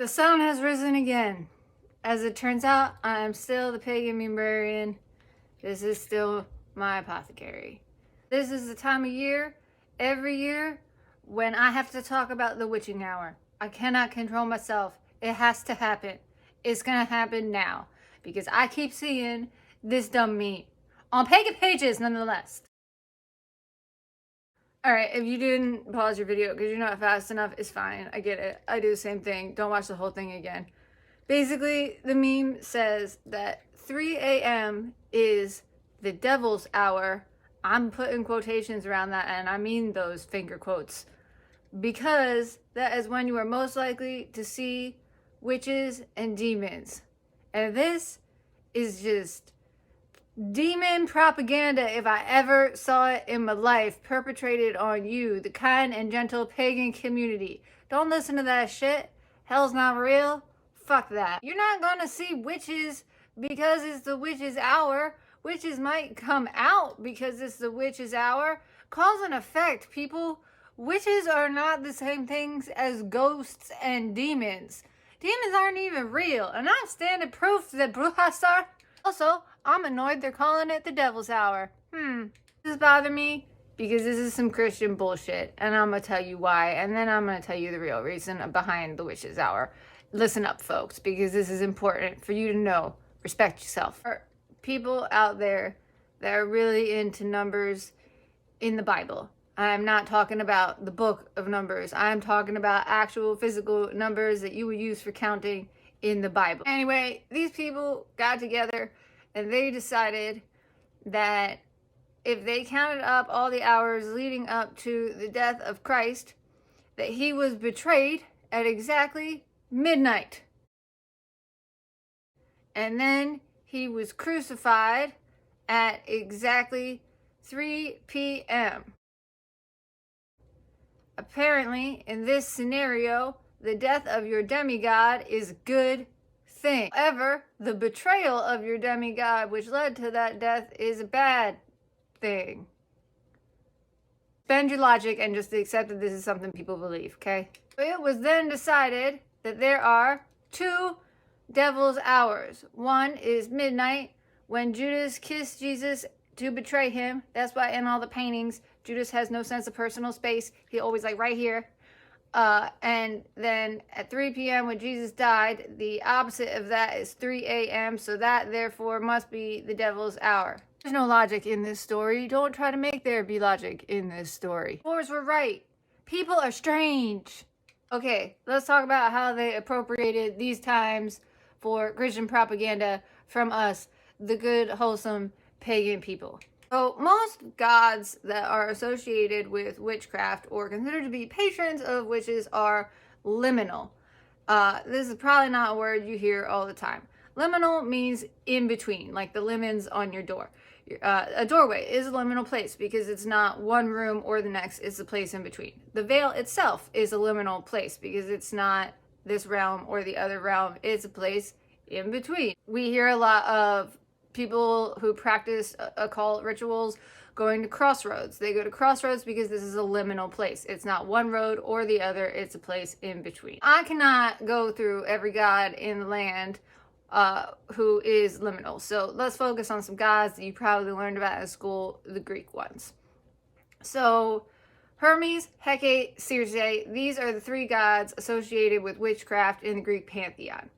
The sun has risen again. As it turns out, I am still the pagan barbarian. This is still my apothecary. This is the time of year, every year, when I have to talk about the witching hour. I cannot control myself. It has to happen. It's gonna happen now. Because I keep seeing this dumb meat. On pagan pages, nonetheless. Alright, if you didn't pause your video because you're not fast enough, it's fine. I get it. I do the same thing. Don't watch the whole thing again. Basically, the meme says that 3 a.m. is the devil's hour. I'm putting quotations around that, and I mean those finger quotes. Because that is when you are most likely to see witches and demons. And this is just demon propaganda, if I ever saw it in my life, perpetrated on you, the kind and gentle pagan community. Don't listen to that shit. Hell's not real. Fuck that. You're not gonna see witches because it's the witch's hour. Witches might come out because it's the witch's hour. Cause and effect, people. Witches are not the same things as ghosts and demons. Demons aren't even real, and I'm standing proof that brujas are. Also, I'm annoyed they're calling it the devil's hour. This bothers me because this is some Christian bullshit, and I'm gonna tell you why, and then I'm gonna tell you the real reason behind the witch's hour. Listen up, folks, because this is important for you to know. Respect yourself. For people out there that are really into numbers in the Bible, I'm not talking about the book of numbers. I'm talking about actual physical numbers that you would use for counting in the Bible. Anyway, these people got together and they decided that if they counted up all the hours leading up to the death of Christ, that he was betrayed at exactly midnight. And then he was crucified at exactly 3 p.m. Apparently, in this scenario, the death of your demigod is a good thing. However, the betrayal of your demigod, which led to that death, is a bad thing. Bend your logic and just accept that this is something people believe, okay? It was then decided that there are 2 devil's hours. One is midnight, when Judas kissed Jesus to betray him. That's why in all the paintings, Judas has no sense of personal space. He always like right here. And then at 3 p.m. when Jesus died, the opposite of that is 3 a.m. So that therefore must be the devil's hour. There's no logic in this story. Don't try to make there be logic in this story. Wars were right. People are strange. Okay, let's talk about how they appropriated these times for Christian propaganda from us, the good, wholesome, pagan people. So most gods that are associated with witchcraft or considered to be patrons of witches are liminal. This is probably not a word you hear all the time. Liminal means in between, like the lemons on your door. A doorway is a liminal place because it's not one room or the next, it's a place in between. The veil itself is a liminal place because it's not this realm or the other realm, it's a place in between. We hear a lot of people who practice occult rituals going to crossroads. They go to crossroads because this is a liminal place. It's not one road or the other, it's a place in between. I cannot go through every god in the land who is liminal. So let's focus on some gods that you probably learned about in school, the Greek ones. So Hermes, Hecate, Circe, these are the 3 gods associated with witchcraft in the Greek pantheon.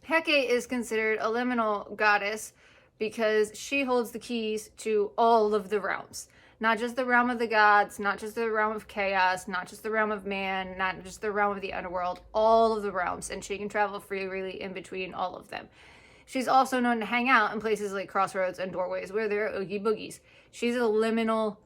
Hecate is considered a liminal goddess because she holds the keys to all of the realms. Not just the realm of the gods, not just the realm of chaos, not just the realm of man, not just the realm of the underworld, all of the realms, and she can travel freely in between all of them. She's also known to hang out in places like crossroads and doorways where there are oogie boogies. She's a liminal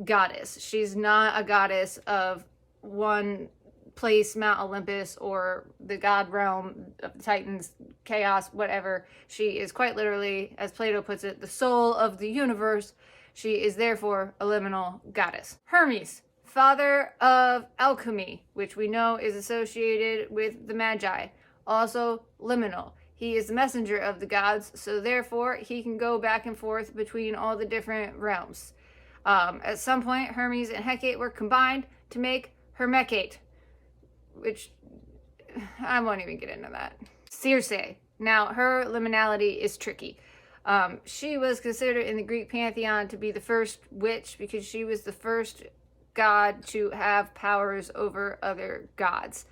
goddess. She's not a goddess of one place, Mount Olympus, or the god realm of the Titans, chaos, whatever. She is quite literally, as Plato puts it, the soul of the universe. She is therefore a liminal goddess. Hermes, father of alchemy, which we know is associated with the Magi, also liminal. He is the messenger of the gods, so therefore he can go back and forth between all the different realms. At some point, Hermes and Hecate were combined to make Hermecate, which I won't even get into that. Circe. Now, her liminality is tricky. She was considered in the Greek pantheon to be the first witch because she was the first god to have powers over other gods.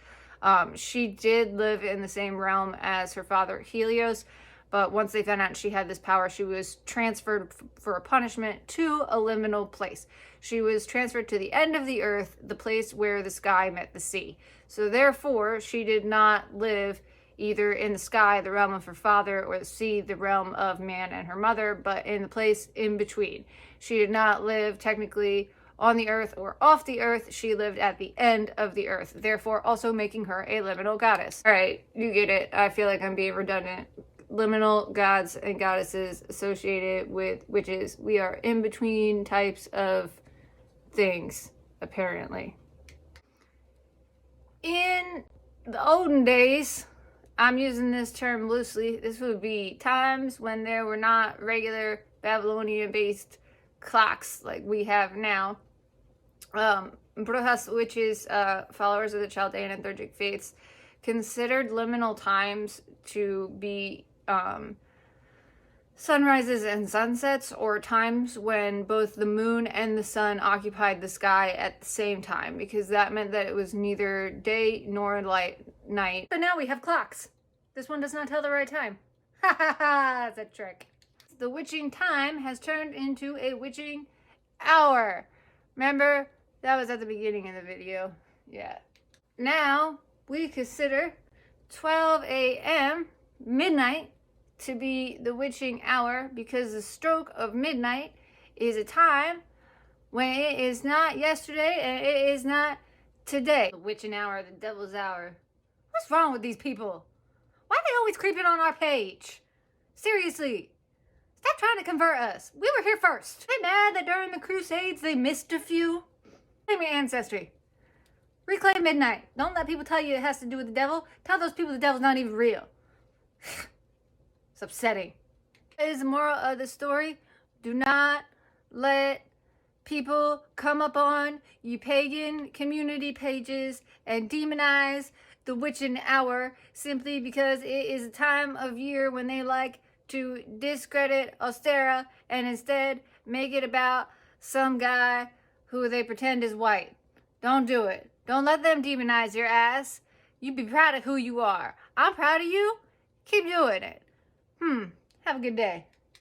She did live in the same realm as her father Helios, but once they found out she had this power, she was transferred for a punishment to a liminal place. She was transferred to the end of the earth, the place where the sky met the sea. So therefore, she did not live either in the sky, the realm of her father, or the sea, the realm of man and her mother, but in the place in between. She did not live technically on the earth or off the earth. She lived at the end of the earth, therefore also making her a liminal goddess. All right, you get it. I feel like I'm being redundant. Liminal gods and goddesses associated with witches. We are in between types of things, apparently. In the olden days, I'm using this term loosely, this would be times when there were not regular Babylonian-based clocks like we have now. Brujas, witches, followers of the Chaldean and Thurgic faiths, considered liminal times to be sunrises and sunsets, or times when both the moon and the sun occupied the sky at the same time, because that meant that it was neither day nor night. But now we have clocks. This one does not tell the right time. Ha ha ha, it's a trick. The witching time has turned into a witching hour. Remember, that was at the beginning of the video. Yeah. Now we consider 12 a.m. midnight to be the witching hour, because the stroke of midnight is a time when it is not yesterday and it is not today. The witching hour, the devil's hour. What's wrong with these people? Why are they always creeping on our page? Seriously, stop trying to convert us. We were here first. They mad that during the Crusades they missed a few? Claim your ancestry. Reclaim midnight. Don't let people tell you it has to do with the devil. Tell those people the devil's not even real. It's upsetting. Is the moral of the story? Do not let people come up on you pagan community pages and demonize the witching hour simply because it is a time of year when they like to discredit Ostara and instead make it about some guy who they pretend is white. Don't do it. Don't let them demonize your ass. You be proud of who you are. I'm proud of you. Keep doing it. Have a good day.